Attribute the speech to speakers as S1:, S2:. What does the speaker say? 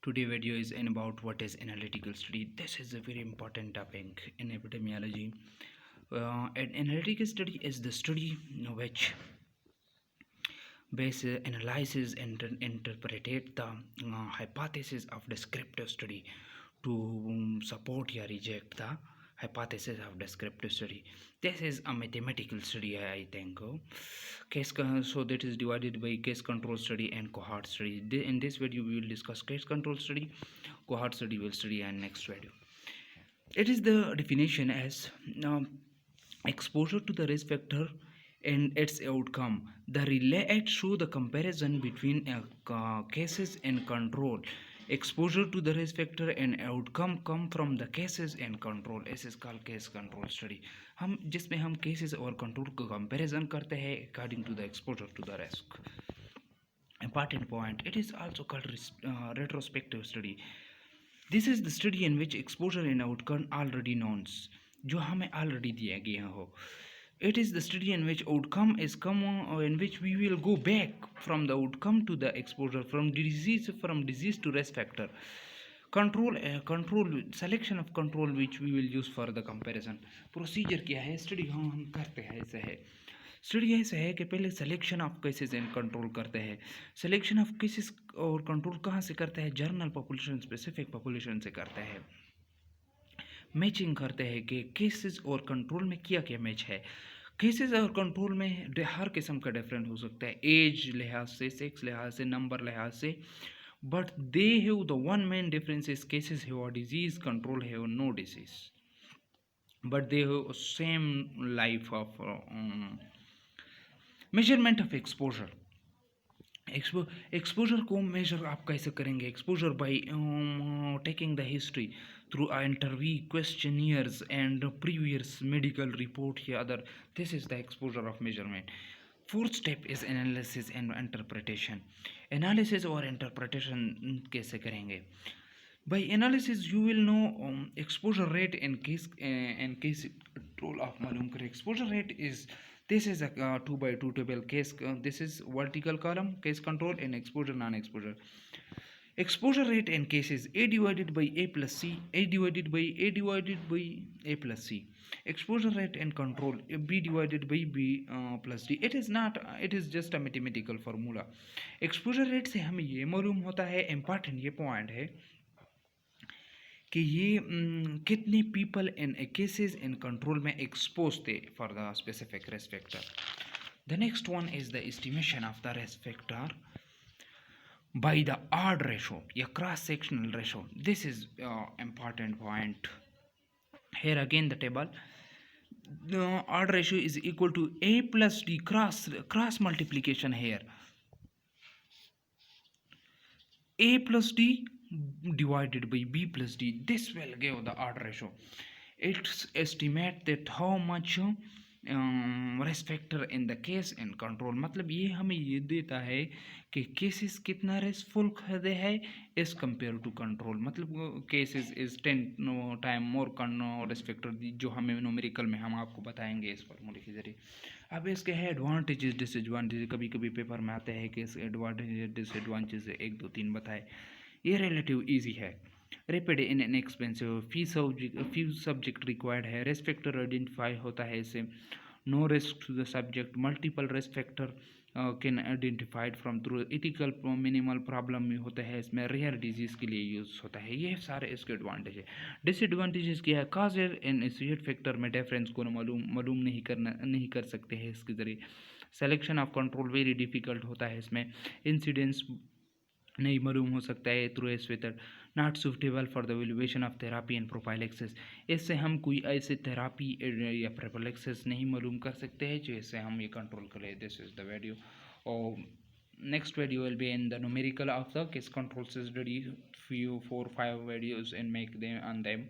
S1: Today video is in about what is analytical study. This is a very important topic in epidemiology. An analytical study is the study which base analyzes and interpret the hypothesis of descriptive study to support or reject the hypothesis of descriptive study. This is a mathematical study, I think. So that is divided by case control study and cohort study. In this video we will discuss case control study, cohort study will study, and next video it is the definition as exposure to the risk factor and its outcome. The relate show the comparison between cases and control. Exposure to the risk factor and outcome come from the cases and control. This is called case control study. हम जिसमें हम cases और control को comparison करते हैं according to the exposure to the risk. Important point. It is also called retrospective study. This is the study in which exposure and outcome already known, जो हमें already दिया गया हो. It is the study in which outcome is come in which we will go back from the outcome to the exposure, from disease to risk factor. Control selection of control which we will use for the comparison. Procedure क्या है, study हम करते हैं ऐसे है. Study ऐसा है कि पहले selection of cases and control करते हैं. सिलेक्शन ऑफ केसेस और कंट्रोल कहाँ से करते हैं? जर्नल पॉपुलेशन, स्पेसिफिक पॉपुलेशन से करते हैं. मैचिंग करते हैं कि केसेस और कंट्रोल में क्या क्या मैच है. केसेस और कंट्रोल में हर किस्म का डिफरेंट हो सकता है, एज लिहाज से, सेक्स लिहाज से, नंबर लिहाज से, but they have the one main difference is cases have a disease, control have no disease, but they have same life of. Measurement of exposure. Exposure को मेजर आप कैसे करेंगे? Exposure by taking the history through interview, questionnaires and previous medical report या other. This is the exposure of measurement. Fourth step is analysis and interpretation. Analysis और interpretation कैसे करेंगे? By analysis you will know exposure rate and case control of मालूम करें. Exposure rate is, this is a 2 by 2 table case. This is vertical column case control and exposure non-exposure. Exposure rate and cases A divided by A plus C, A divided by A divided by A plus C. Exposure rate and control B divided by B plus D. It is not, it is just a mathematical formula. Exposure rate से हमें ये मालूम होता है, important ये point है कि ये कितने people in cases in control में एक्सपोज थे for the specific risk factor. The next one is the estimation of the risk factor by the odd ratio या cross sectional ratio. This is important point. Here again the table, the odd ratio is equal to A plus D cross multiplication. Here A plus D divided by B plus D. This will give the odd ratio. It's estimate that how much risk factor in the case and control. मतलब ये हमें ये देता है कि cases कितना riskful खदे है as compare to control. मतलब cases is 10 time more risk factor, जो हमें न्यूमेरिकल में हम आपको बताएंगे इस फॉर्मूले के जरिए. अब इसके है एडवांटेजेस डिसएडवांटेजेस. कभी कभी पेपर में आते हैं कि इस एडवांटेजेस डिसएडवांटेजेस 1 2 3 बताए. ये रिलेटिव ईजी है. Rapid in inexpensive, few subject required है. रिस्क फैक्टर आइडेंटिफाई होता है इससे. No risk to the subject. Multiple risk factor can identified from through ethical minimal problem में होता है. इसमें रेयर डिजीज़ के लिए यूज़ होता है. ये सारे इसके एडवांटेज है. डिसएडवांटेजेस क्या है? काज एंड एसोसिएट फैक्टर में डिफरेंस को मालूम नहीं कर सकते हैं इसके ज़रिए. Selection of control very difficult होता है इसमें. इंसिडेंस नहीं मालूम हो सकता है through S method. Not suitable for the evaluation of therapy and prophylaxis. इससे हम कोई ऐसे थेरापी या प्रोफाइलेक्सिस नहीं मालूम कर सकते हैं जिससे हम ये कंट्रोल करें. This is the video. और next video will be in the numerical of the case control study. Few 4 5 videos and make them on them.